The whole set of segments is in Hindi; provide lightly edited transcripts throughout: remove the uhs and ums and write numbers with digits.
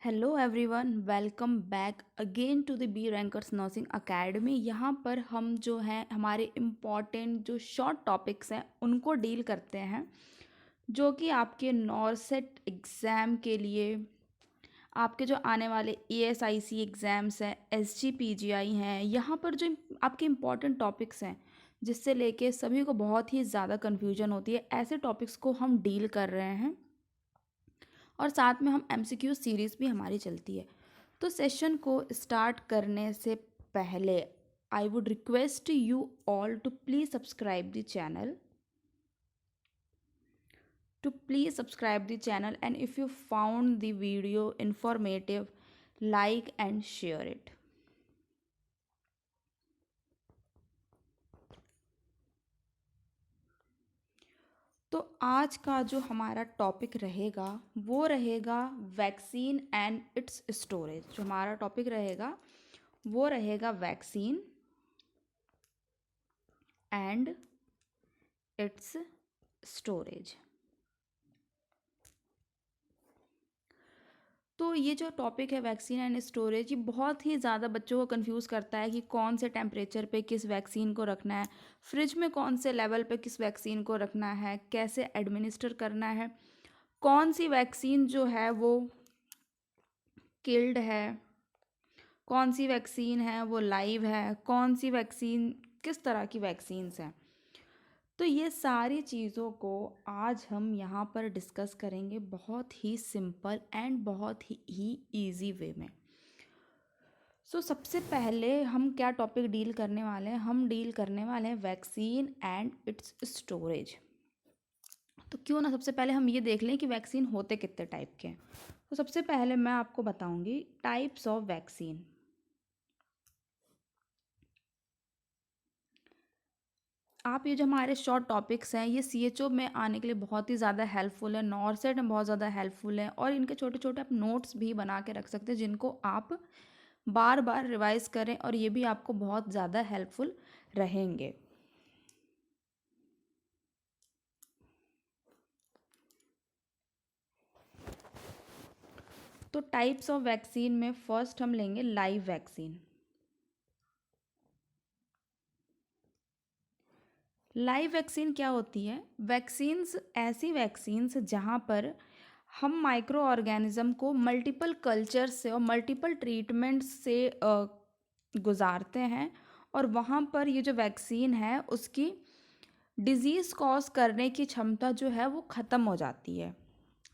Hello everyone, welcome back again to the B Rankers Nursing Academy. यहाँ पर हम जो हैं हमारे इम्पॉर्टेंट जो शॉर्ट टॉपिक्स हैं उनको डील करते हैं, जो कि आपके नॉरसेट एग्ज़ाम के लिए, आपके जो आने वाले ESIC एग्ज़ाम्स हैं, SGPGI हैं, यहाँ पर जो आपके इम्पॉर्टेंट टॉपिक्स हैं जिससे लेके सभी को बहुत ही ज़्यादा कन्फ्यूजन होती है, ऐसे टॉपिक्स को हम डील कर रहे हैं। और साथ में हम MCQ सीरीज़ भी हमारी चलती है। तो सेशन को स्टार्ट करने से पहले I would request you all to please subscribe the channel, and if you found the video informative, like and share it. तो आज का जो हमारा टॉपिक रहेगा वो रहेगा वैक्सीन एंड इट्स स्टोरेज। जो हमारा टॉपिक रहेगा वो रहेगा वैक्सीन एंड इट्स स्टोरेज। तो ये जो टॉपिक है वैक्सीन एंड स्टोरेज, ये बहुत ही ज़्यादा बच्चों को कंफ्यूज करता है कि कौन से टेम्परेचर पे किस वैक्सीन को रखना है, फ्रिज में कौन से लेवल पे किस वैक्सीन को रखना है, कैसे एडमिनिस्टर करना है, कौन सी वैक्सीन जो है वो किल्ड है, कौन सी वैक्सीन है वो लाइव है, कौन सी वैक्सीन किस तरह की वैक्सीन्स हैं। तो ये सारी चीज़ों को आज हम यहाँ पर डिस्कस करेंगे बहुत ही सिंपल एंड बहुत ही ईजी वे में। सबसे पहले हम क्या टॉपिक डील करने वाले हैं, हम डील करने वाले हैं वैक्सीन एंड इट्स स्टोरेज। तो क्यों ना सबसे पहले हम ये देख लें कि वैक्सीन होते कितने टाइप के हैं। तो सबसे पहले मैं आपको बताऊंगी टाइप्स ऑफ वैक्सीन। आप ये जो हमारे शॉर्ट टॉपिक्स हैं ये CHO में आने के लिए बहुत ही ज़्यादा हेल्पफुल है, नॉरसेट में बहुत ज़्यादा हेल्पफुल है, और इनके छोटे छोटे आप नोट्स भी बना के रख सकते हैं जिनको आप बार बार रिवाइज करें, और ये भी आपको बहुत ज़्यादा हेल्पफुल रहेंगे। तो टाइप्स ऑफ वैक्सीन में फर्स्ट हम लेंगे लाइव वैक्सीन। लाइव वैक्सीन क्या होती है? वैक्सीन्स ऐसी वैक्सीन्स जहाँ पर हम माइक्रो ऑर्गेनिज्म को मल्टीपल कल्चर से और मल्टीपल ट्रीटमेंट से गुजारते हैं, और वहाँ पर ये जो वैक्सीन है उसकी डिज़ीज़ कॉज करने की क्षमता जो है वो ख़त्म हो जाती है।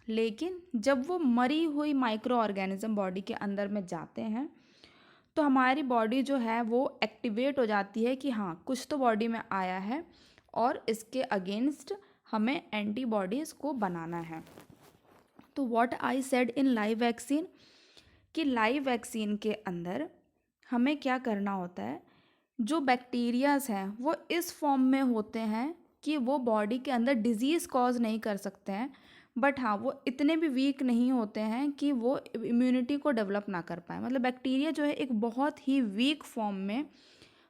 लेकिन जब वो मरी हुई माइक्रो ऑर्गेनिज्म बॉडी के अंदर में जाते हैं तो हमारी बॉडी जो है वो एक्टिवेट हो जाती है कि हाँ कुछ तो बॉडी में आया है और इसके अगेंस्ट हमें एंटीबॉडीज़ को बनाना है। तो what I said in live vaccine, कि लाइव वैक्सीन के अंदर हमें क्या करना होता है, जो बैक्टीरियाज हैं वो इस फॉर्म में होते हैं कि वो बॉडी के अंदर डिजीज़ कॉज नहीं कर सकते हैं, बट हाँ वो इतने भी वीक नहीं होते हैं कि वो इम्यूनिटी को डेवलप ना कर पाए। मतलब बैक्टीरिया जो है एक बहुत ही वीक फॉर्म में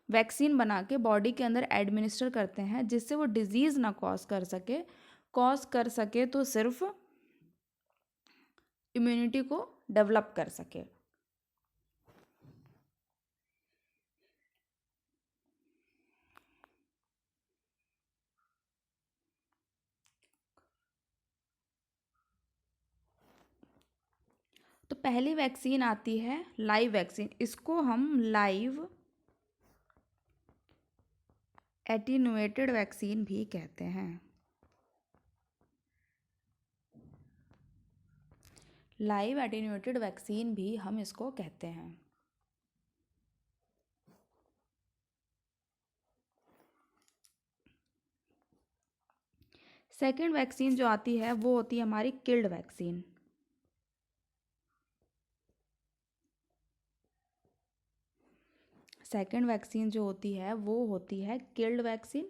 वैक्सीन बना के बॉडी के अंदर एडमिनिस्टर करते हैं जिससे वो डिजीज़ ना कॉज कर सके तो सिर्फ इम्यूनिटी को डेवलप कर सके। तो पहली वैक्सीन आती है लाइव वैक्सीन, इसको हम लाइव एटीन्यूएटेड वैक्सीन भी कहते हैं। लाइव एटीन्यूएटेड वैक्सीन भी हम इसको कहते हैं। सेकेंड वैक्सीन जो आती है वो होती है हमारी किल्ड वैक्सीन। सेकेंड वैक्सीन जो होती है वो होती है किल्ड वैक्सीन।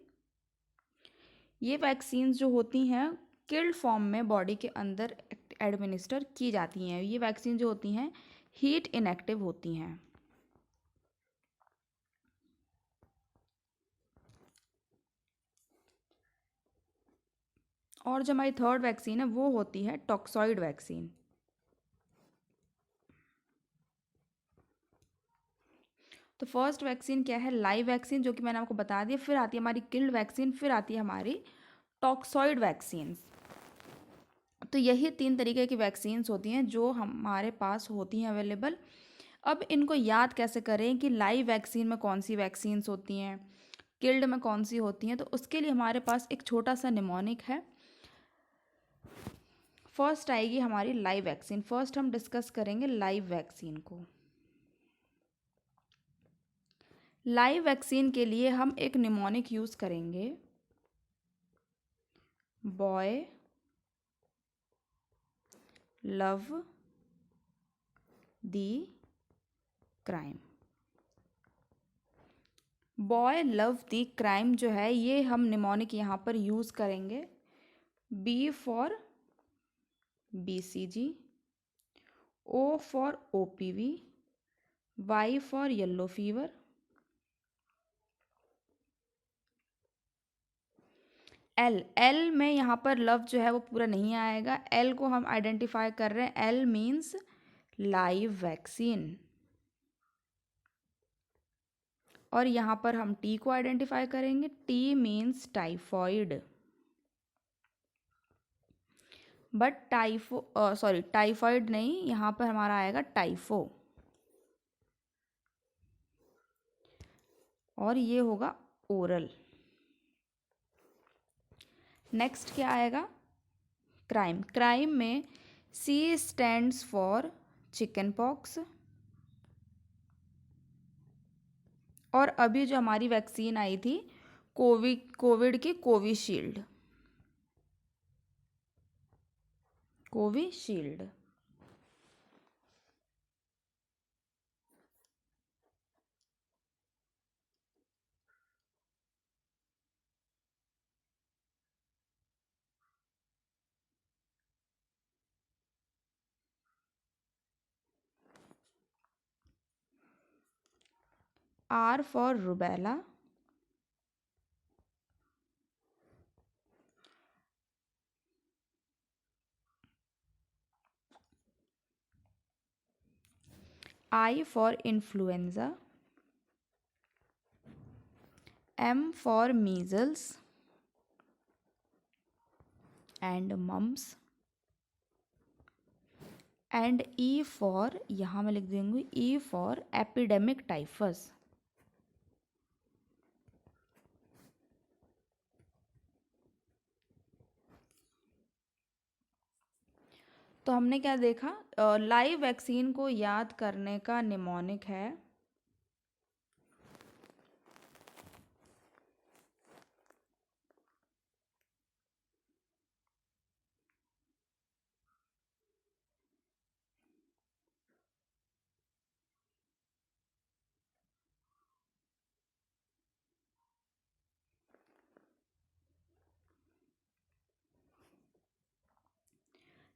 ये वैक्सीन जो होती हैं किल्ड फॉर्म में बॉडी के अंदर एडमिनिस्टर की जाती हैं। ये वैक्सीन जो होती हैं हीट इनएक्टिव होती हैं। और जो हमारी थर्ड वैक्सीन है वो होती है टॉक्सॉइड वैक्सीन। तो फर्स्ट वैक्सीन क्या है, लाइव वैक्सीन, जो कि मैंने आपको बता दिया। फिर आती है हमारी किल्ड वैक्सीन, फिर आती है हमारी टॉक्सॉइड वैक्सीन। तो यही 3 तरीके की वैक्सीन्स होती हैं जो हमारे पास होती हैं अवेलेबल। अब इनको याद कैसे करें कि लाइव वैक्सीन में कौन सी वैक्सीन्स होती हैं, किल्ड में कौन सी होती हैं, तो उसके लिए हमारे पास एक छोटा सा निमोनिक है। फर्स्ट आएगी हमारी लाइव वैक्सीन। फर्स्ट हम डिस्कस करेंगे लाइव वैक्सीन को। लाइव वैक्सीन के लिए हम एक निमोनिक यूज़ करेंगे, boy love the crime. Boy love the crime जो है, ये हम निमोनिक यहाँ पर यूज़ करेंगे। B for BCG, O for OPV, Y for yellow fever, L में यहाँ पर लव जो है वो पूरा नहीं आएगा। एल को हम आइडेंटिफाई कर रहे हैं, एल मीन्स लाइव वैक्सीन। और यहाँ पर हम टी को आइडेंटिफाई करेंगे, T means typhoid. But typhoid नहीं, यहाँ पर हमारा आएगा टाइफो, और ये होगा ओरल। नेक्स्ट क्या आएगा, क्राइम। क्राइम में C stands for chicken pox. और अभी जो हमारी वैक्सीन आई थी कोविड की, Covishield. Covishield. R for rubella. I for influenza. M for measles and mumps. And E for, यहाँ मैं लिख दूंगी E फॉर एपिडेमिक टाइफस। तो हमने क्या देखा, लाइव वैक्सीन को याद करने का निमोनिक है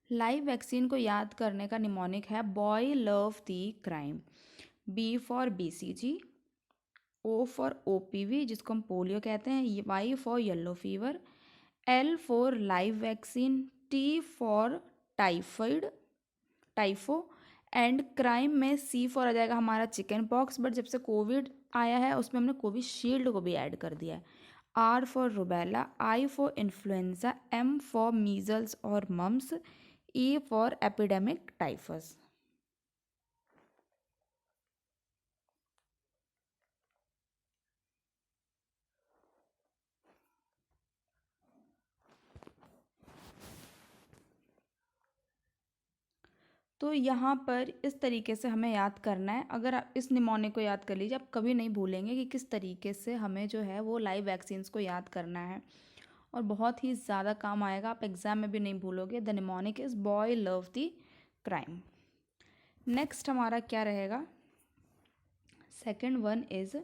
लाइव वैक्सीन को याद करने का निमोनिक है boy love the crime. B for BCG, O for OPV जिसको हम पोलियो कहते हैं, Y for yellow fever, L for live vaccine, T for typho, and crime में C फॉर आ जाएगा हमारा चिकन पॉक्स। बट जब से कोविड आया है उसमें हमने कोविशील्ड को भी ऐड कर दिया है। R for rubella, I for influenza, M for measles और mumps, E for epidemic typhus. तो यहाँ पर इस तरीके से हमें याद करना है। अगर आप इस निमोनिक को याद कर लीजिए, आप कभी नहीं भूलेंगे कि किस तरीके से हमें जो है वो लाइव वैक्सीन्स को याद करना है, और बहुत ही ज़्यादा काम आएगा। आप एग्ज़ाम में भी नहीं भूलोगे। The mnemonic is boy love the crime. Next हमारा क्या रहेगा, second one is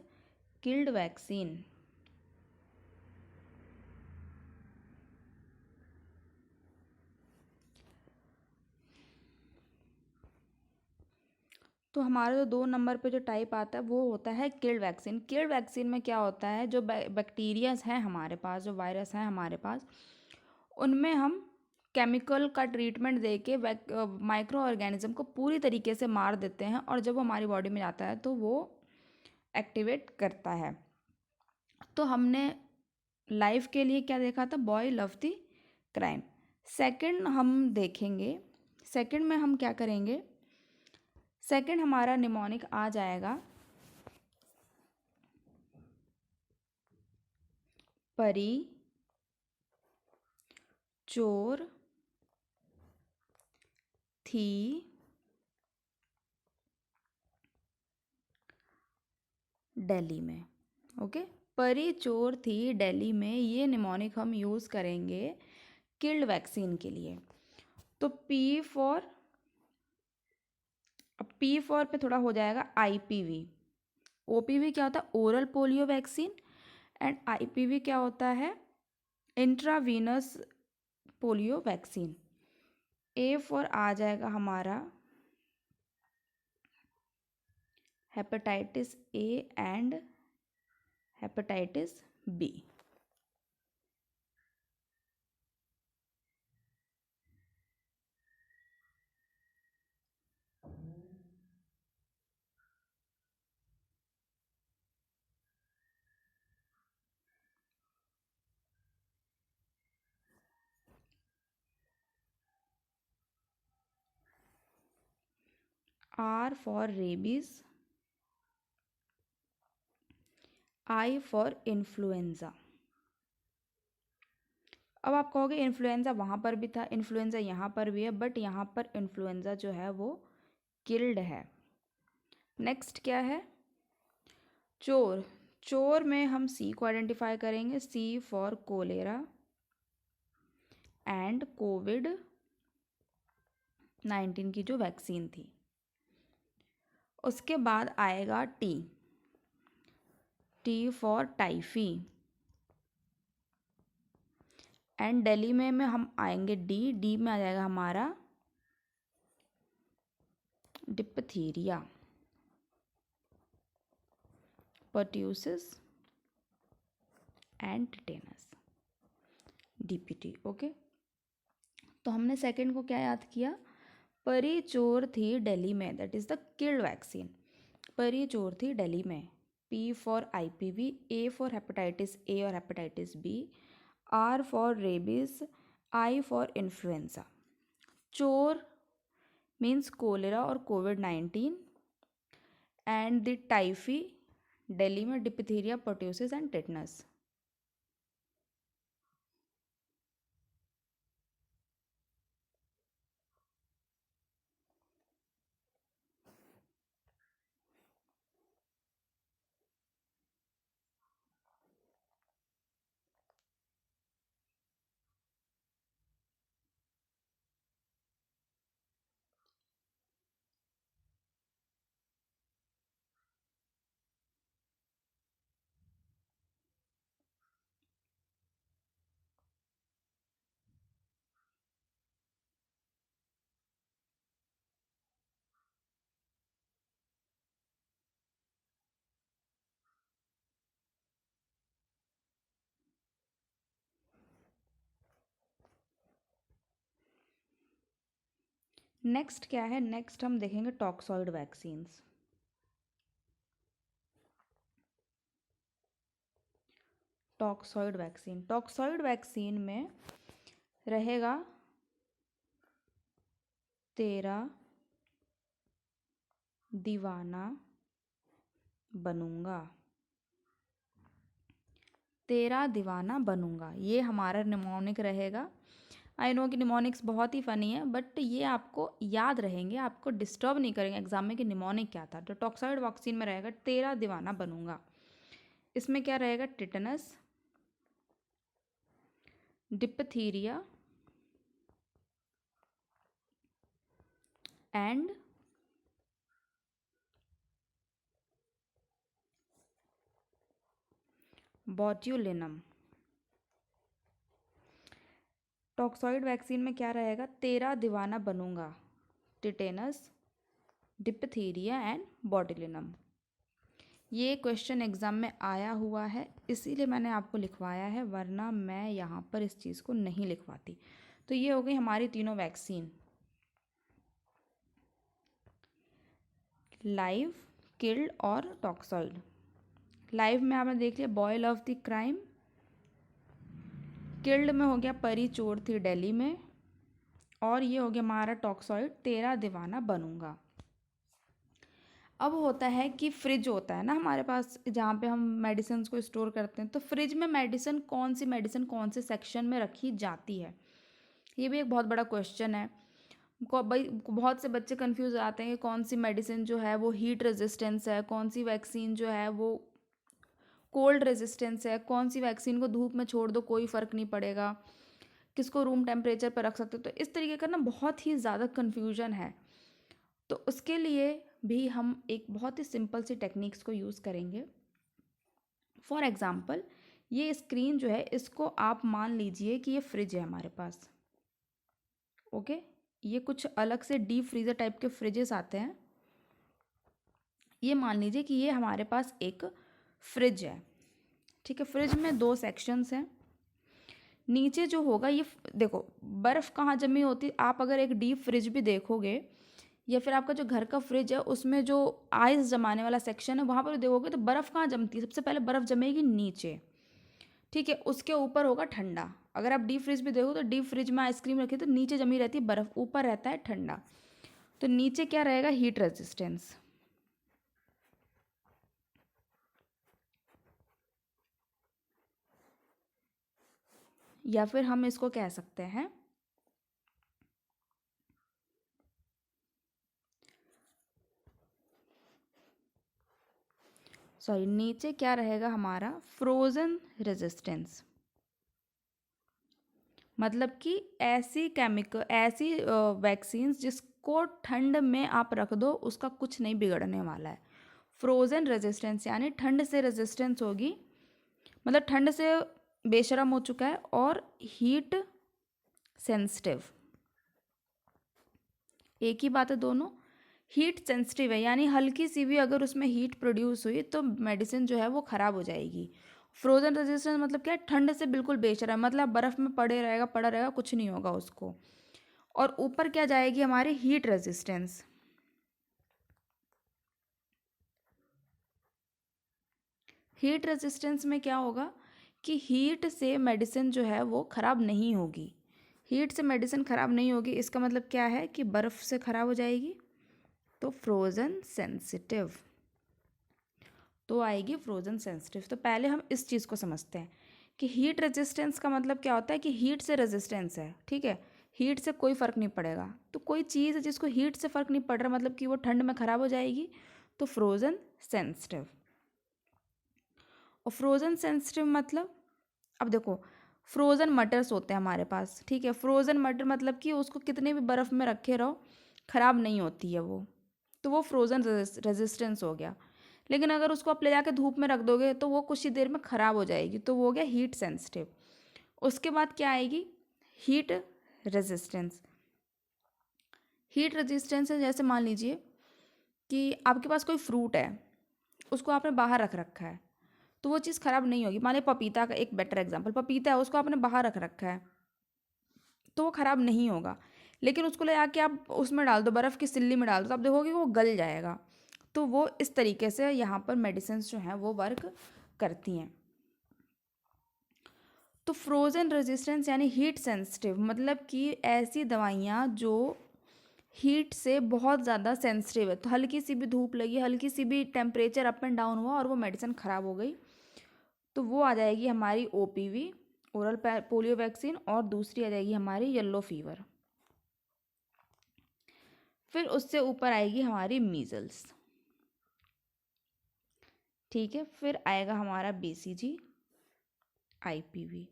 killed vaccine. तो हमारे जो 2 नंबर पे जो टाइप आता है वो होता है किल्ड वैक्सीन। किल्ड वैक्सीन में क्या होता है, जो बैक्टीरियाज हैं हमारे पास, जो वायरस हैं हमारे पास, उनमें हम केमिकल का ट्रीटमेंट दे के माइक्रो ऑर्गेनिज्म को पूरी तरीके से मार देते हैं, और जब वो हमारी बॉडी में जाता है तो वो एक्टिवेट करता है। तो हमने लाइफ के लिए क्या देखा था, boy love the crime. Second हम देखेंगे, सेकंड में हम क्या करेंगे, सेकंड हमारा निमोनिक आ जाएगा परी चोर थी दिल्ली में। ओके, परी चोर थी दिल्ली में, ये निमोनिक हम यूज़ करेंगे किल्ड वैक्सीन के लिए। तो पी फॉर पे थोड़ा हो जाएगा IPV। OPV क्या होता है, oral polio vaccine, and IPV क्या होता है, intravenous polio vaccine. A for आ जाएगा हमारा hepatitis A and hepatitis B। R for rabies, I for influenza. अब आप कहोगे इन्फ्लुएंजा वहाँ पर भी था, इन्फ्लुएंजा यहाँ पर भी है, बट यहाँ पर इन्फ्लुएंजा जो है वो किल्ड है। नेक्स्ट क्या है, चोर। चोर में हम C को आइडेंटिफाई करेंगे, C फॉर कोलेरा एंड कोविड-19 की जो वैक्सीन थी। उसके बाद आएगा T for typhi, and Delhi में हम आएंगे D में आ जाएगा हमारा diphtheria, pertussis and tetanus, DPT। Okay, तो हमने सेकंड को क्या याद किया, परी चोर थी दिल्ली में, that is the killed vaccine. परी चोर थी दिल्ली में। P for IPV, A for hepatitis A और hepatitis B, R for rabies, I for influenza. चोर मीन्स कोलेरा और कोविड-19, एंड द टाइफी दिल्ली में diphtheria, pertussis and tetanus. Next क्या है, नेक्स्ट हम देखेंगे टॉक्सॉइड वैक्सीन्स। टॉक्सॉइड वैक्सीन में रहेगा तेरा दीवाना बनूंगा, तेरा दीवाना बनूंगा, ये हमारा निमोनिक रहेगा। आई नो कि निमोनिक्स बहुत ही फ़नी है, बट ये आपको याद रहेंगे, आपको डिस्टर्ब नहीं करेंगे एग्जाम में कि निमोनिक क्या था। तो टॉक्सॉइड वैक्सीन में रहेगा तेरा दीवाना बनूंगा। इसमें क्या रहेगा, tetanus, diphtheria and botulinum. Toxoid vaccine में क्या रहेगा, तेरा दीवाना बनूंगा, टिटेनस, डिप्थीरिया एंड बॉट्यूलिनम। ये क्वेश्चन एग्ज़ाम में आया हुआ है, इसीलिए मैंने आपको लिखवाया है, वरना मैं यहाँ पर इस चीज़ को नहीं लिखवाती। तो ये हो गई हमारी तीनों वैक्सीन, लाइव, किल्ड और टॉक्सॉइड। लाइव में आपने देख लिया boy of the crime, killed में हो गया परी चोर थी दिल्ली में, और ये हो गया हमारा टॉक्सॉइड तेरा दीवाना बनूंगा। अब होता है कि फ्रिज होता है ना हमारे पास जहाँ पे हम मेडिसिन को स्टोर करते हैं, तो फ्रिज में मेडिसिन कौन से सेक्शन में रखी जाती है, ये भी एक बहुत बड़ा क्वेश्चन है। भाई बहुत से बच्चे कंफ्यूज आते हैं कि कौन सी मेडिसिन जो है वो हीट रेजिस्टेंस है, कौन सी वैक्सीन जो है वो कोल्ड रेजिस्टेंस है, कौन सी वैक्सीन को धूप में छोड़ दो कोई फ़र्क नहीं पड़ेगा, किसको रूम टेम्परेचर पर रख सकते हो। तो इस तरीके का ना बहुत ही ज़्यादा कन्फ्यूजन है। तो उसके लिए भी हम एक बहुत ही सिंपल सी टेक्निक्स को यूज़ करेंगे। फॉर एग्ज़ाम्पल ये स्क्रीन जो है इसको आप मान लीजिए कि ये फ्रिज है हमारे पास। ओके, ये कुछ अलग से डीप फ्रीज़र टाइप के फ्रिजेस आते हैं। ये मान लीजिए कि ये हमारे पास एक फ्रिज है, ठीक है। फ्रिज में दो सेक्शंस हैं। नीचे जो होगा ये देखो बर्फ़ कहाँ जमी होती, आप अगर एक डीप फ्रिज भी देखोगे या फिर आपका जो घर का फ्रिज है उसमें जो आइस जमाने वाला सेक्शन है वहाँ पर देखोगे तो बर्फ़ कहाँ जमती है, सबसे पहले बर्फ़ जमेगी नीचे, ठीक है। उसके ऊपर होगा ठंडा। अगर आप डीप फ्रिज भी देखो तो डीप फ्रिज में आइसक्रीम रखी तो नीचे जमी रहती है बर्फ़, ऊपर रहता है ठंडा। तो नीचे क्या रहेगा, हीट रेजिस्टेंस। या फिर हम इसको कह सकते हैं सॉरी, नीचे क्या रहेगा हमारा, फ्रोज़न रेजिस्टेंस। मतलब कि ऐसी वैक्सीन्स जिसको ठंड में आप रख दो उसका कुछ नहीं बिगड़ने वाला है। फ्रोज़न रेजिस्टेंस यानी ठंड से रेजिस्टेंस होगी, मतलब ठंड से बेशर्म हो चुका है, और हीट सेंसिटिव, एक ही बात है दोनों। हीट सेंसिटिव है यानी हल्की सी भी अगर उसमें हीट प्रोड्यूस हुई तो मेडिसिन जो है वो ख़राब हो जाएगी। फ्रोज़न रेजिस्टेंस मतलब क्या है, ठंड से बिल्कुल बेशर्म, मतलब बर्फ़ में पड़ा रहेगा कुछ नहीं होगा उसको। और ऊपर क्या जाएगी हमारी हीट रेजिस्टेंस। हीट रेजिस्टेंस में क्या होगा कि हीट से मेडिसिन जो है वो ख़राब नहीं होगी। हीट से मेडिसिन ख़राब नहीं होगी इसका मतलब क्या है कि बर्फ़ से ख़राब हो जाएगी, तो फ्रोज़न सेंसिटिव, तो आएगी फ्रोज़न सेंसिटिव। तो पहले हम इस चीज़ को समझते हैं कि हीट रेजिस्टेंस का मतलब क्या होता है कि हीट से रेजिस्टेंस है, ठीक है। हीट से कोई फ़र्क नहीं पड़ेगा, तो कोई चीज़ जिसको हीट से फ़र्क नहीं पड़ रहा मतलब कि वो ठंड में ख़राब हो जाएगी, तो फ्रोज़न सेंसिटिव। और फ्रोज़न सेंसिटिव मतलब, अब देखो फ्रोज़न मटर्स होते हैं हमारे पास, ठीक है। फ्रोज़न मटर मतलब कि उसको कितने भी बर्फ़ में रखे रहो ख़राब नहीं होती है वो, तो वो फ्रोज़न रेजिस्टेंस हो गया। लेकिन अगर उसको आप ले जाके धूप में रख दोगे तो वो कुछ ही देर में ख़राब हो जाएगी, तो वो हो गया हीट सेंसिटिव। उसके बाद क्या आएगी, हीट रेजिस्टेंस। हीट रेजिस्टेंस है जैसे मान लीजिए कि आपके पास कोई फ्रूट है, उसको आपने बाहर रख रखा है तो वो चीज़ ख़राब नहीं होगी। मान लीजिए पपीता का एक बेटर एग्जांपल, पपीता है उसको आपने बाहर रख रखा है तो वो ख़राब नहीं होगा। लेकिन उसको ले आके आप उसमें डाल दो, बर्फ़ की सिल्ली में डाल दो, तो आप देखोगे वो गल जाएगा। तो वो इस तरीके से यहाँ पर मेडिसिन्स जो हैं वो वर्क करती हैं। तो फ्रोज़न रेजिस्टेंस यानी हीट सेंसिटिव मतलब कि ऐसी दवाइयाँ जो हीट से बहुत ज़्यादा सेंसिटिव है, तो हल्की सी भी धूप लगी, हल्की सी भी टेम्परेचर अप एंड डाउन हुआ और वो मेडिसिन ख़राब हो गई, तो वो आ जाएगी हमारी ओपीवी, ओरल पोलियो वैक्सीन, और दूसरी आ जाएगी हमारी येलो फीवर। फिर उससे ऊपर आएगी हमारी मीज़ल्स, ठीक है। फिर आएगा हमारा बीसीजी, आईपीवी।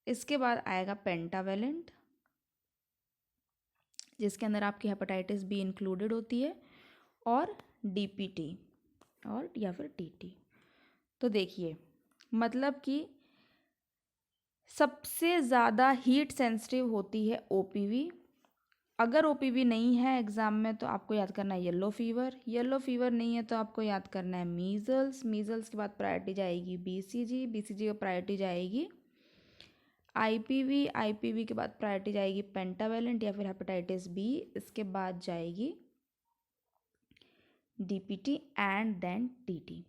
इसके बाद आएगा पेंटावेलेंट, जिसके अंदर आपकी हेपेटाइटिस बी इंक्लूडेड होती है, और डीपीटी और या फिर टीटी। तो देखिए मतलब कि सबसे ज़्यादा हीट सेंसिटिव होती है ओपीवी। अगर ओपीवी नहीं है एग्ज़ाम में तो आपको याद करना है येलो फीवर, येलो फीवर नहीं है तो आपको याद करना है मीज़ल्स, मीज़ल्स के बाद प्रायोरिटी जाएगी बीसीजी, बीसीजी की प्रायोरिटी जाएगी आईपीवी, आईपीवी के बाद प्रायोरिटी जाएगी पेंटावेलेंट या फिर हेपेटाइटिस बी, इसके बाद जाएगी डीपीटी एंड देन टीटी।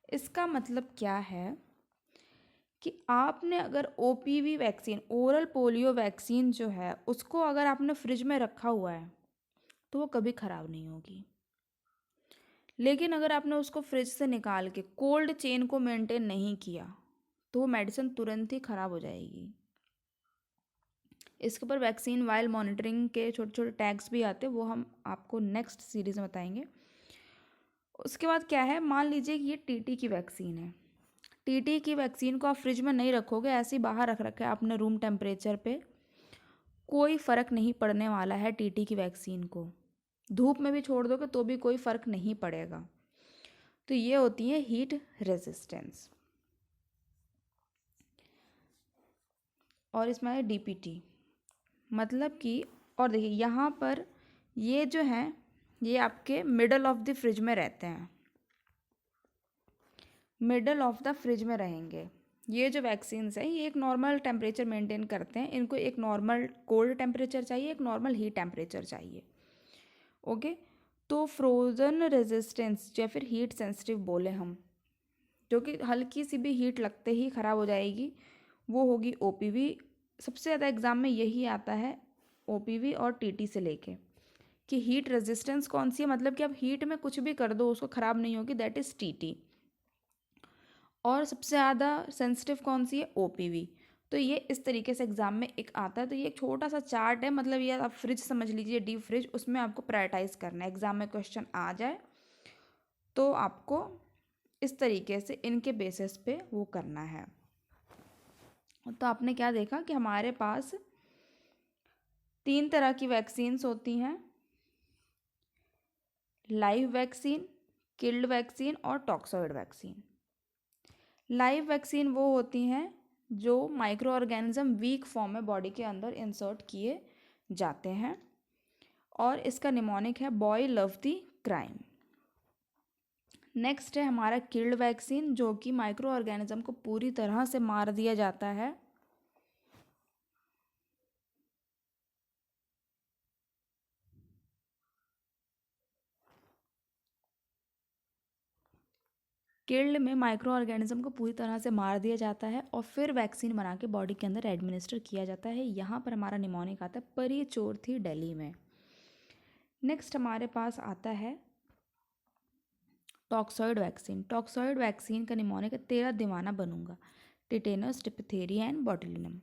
इसका मतलब क्या है कि आपने अगर OPV vaccine, oral polio vaccine जो है, उसको अगर आपने फ्रिज में रखा हुआ है तो वो कभी ख़राब नहीं होगी। लेकिन अगर आपने उसको फ्रिज से निकाल के कोल्ड चेन को मेंटेन नहीं किया तो वो मेडिसिन तुरंत ही ख़राब हो जाएगी। इसके ऊपर वैक्सीन वाइल मॉनिटरिंग के छोटे छोटे टैग्स भी आते हैं, वो हम आपको नेक्स्ट सीरीज़ में बताएंगे। उसके बाद क्या है, मान लीजिए कि ये टीटी की वैक्सीन है। टीटी की वैक्सीन को आप फ्रिज में नहीं रखोगे, ऐसे ही बाहर रख रखा है आपने रूम टेम्परेचर पे, कोई फ़र्क नहीं पड़ने वाला है टीटी की वैक्सीन को। धूप में भी छोड़ दोगे तो भी कोई फ़र्क नहीं पड़ेगा। तो ये होती है हीट रेजिस्टेंस। और इसमें है डीपीटी, मतलब कि, और देखिए यहाँ पर ये जो हैं ये आपके मिडल ऑफ द फ्रिज में रहते हैं, मिडल ऑफ द फ्रिज में रहेंगे। ये जो वैक्सीन्स हैं ये एक नॉर्मल टेम्परेचर मेंटेन करते हैं, इनको एक नॉर्मल कोल्ड टेम्परेचर चाहिए, एक नॉर्मल हीट टेम्परेचर चाहिए। ओके, तो फ्रोज़न रेजिस्टेंस या फिर हीट सेंसिटिव बोले हम, जो कि हल्की सी भी हीट लगते ही ख़राब हो जाएगी, वो होगी ओपीवी। सबसे ज़्यादा एग्ज़ाम में यही आता है, ओपीवी और टीटी से लेके, कि हीट रेजिस्टेंस कौन सी है, मतलब कि आप हीट में कुछ भी कर दो उसको ख़राब नहीं होगी, दैट इज़ टीटी। और सबसे ज़्यादा सेंसिटिव कौन सी है, ओपीवी। तो ये इस तरीके से एग्ज़ाम में एक आता है। तो ये एक छोटा सा चार्ट है, मतलब ये आप फ्रिज समझ लीजिए, डीप फ्रिज, उसमें आपको प्रायोरिटाइज़ करना है। एग्ज़ाम में क्वेश्चन आ जाए तो आपको इस तरीके से इनके बेसिस पे वो करना है। तो आपने क्या देखा कि हमारे पास 3 तरह की वैक्सीन्स होती हैं, लाइव वैक्सीन, किल्ड वैक्सीन और टॉक्सॉइड वैक्सीन। लाइव वैक्सीन वो होती हैं जो माइक्रो ऑर्गेनिज्म वीक फॉर्म में बॉडी के अंदर इंसर्ट किए जाते हैं, और इसका निमोनिक है boy love the crime. Next है हमारा किल्ड वैक्सीन, जो कि माइक्रो ऑर्गेनिज्म को पूरी तरह से मार दिया जाता है। किल्ड में माइक्रो ऑर्गेनिज्म को पूरी तरह से मार दिया जाता है और फिर वैक्सीन बना के बॉडी के अंदर एडमिनिस्टर किया जाता है। यहाँ पर हमारा निमोनिक आता है परिचोर्थी दिल्ली में। नेक्स्ट हमारे पास आता है टॉक्सॉइड वैक्सीन। टॉक्सॉइड वैक्सीन का निमोनिक है तेरा दीवाना बनूंगा, टिटेनस, डिप्थेरिया एंड बॉटुलिनम।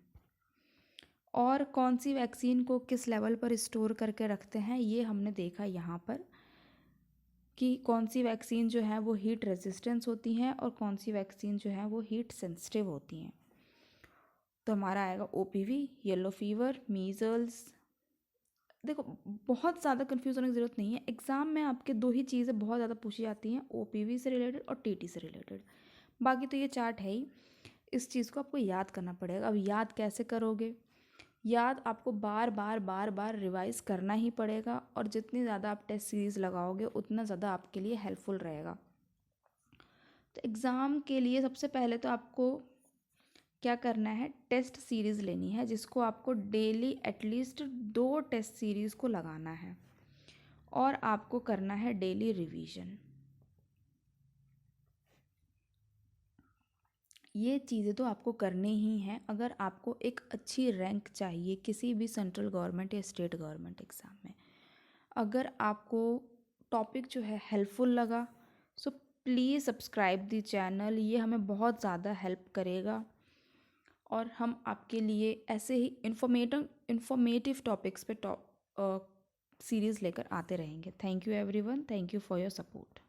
और कौन सी वैक्सीन को किस लेवल पर स्टोर करके रखते हैं ये हमने देखा यहाँ पर, कि कौन सी वैक्सीन जो है वो हीट रेजिस्टेंस होती हैं और कौन सी वैक्सीन जो है वो हीट सेंसिटिव होती हैं। तो हमारा आएगा ओपीवी, येलो फीवर, मीजल्स। देखो बहुत ज़्यादा कंफ्यूज होने की ज़रूरत नहीं है, एग्ज़ाम में आपके 2 ही चीज़ें बहुत ज़्यादा पूछी जाती हैं, ओपीवी से रिलेटेड और टीटी से रिलेटेड। बाकी तो ये चार्ट है ही, इस चीज़ को आपको याद करना पड़ेगा। अब याद कैसे करोगे, याद आपको बार बार बार बार रिवाइज करना ही पड़ेगा, और जितनी ज़्यादा आप टेस्ट सीरीज़ लगाओगे उतना ज़्यादा आपके लिए हेल्पफुल रहेगा। तो एग्ज़ाम के लिए सबसे पहले तो आपको क्या करना है, टेस्ट सीरीज़ लेनी है, जिसको आपको डेली एटलीस्ट 2 टेस्ट सीरीज़ को लगाना है, और आपको करना है डेली रिवीजन। ये चीज़ें तो आपको करनी ही हैं अगर आपको एक अच्छी रैंक चाहिए किसी भी सेंट्रल गवर्नमेंट या स्टेट गवर्नमेंट एग्ज़ाम में। अगर आपको टॉपिक जो है हेल्पफुल लगा, so please subscribe the channel, ये हमें बहुत ज़्यादा हेल्प करेगा, और हम आपके लिए ऐसे ही इन्फॉर्मेटिव टॉपिक्स पे सीरीज़ लेकर आते रहेंगे। Thank you everyone, thank you for your support.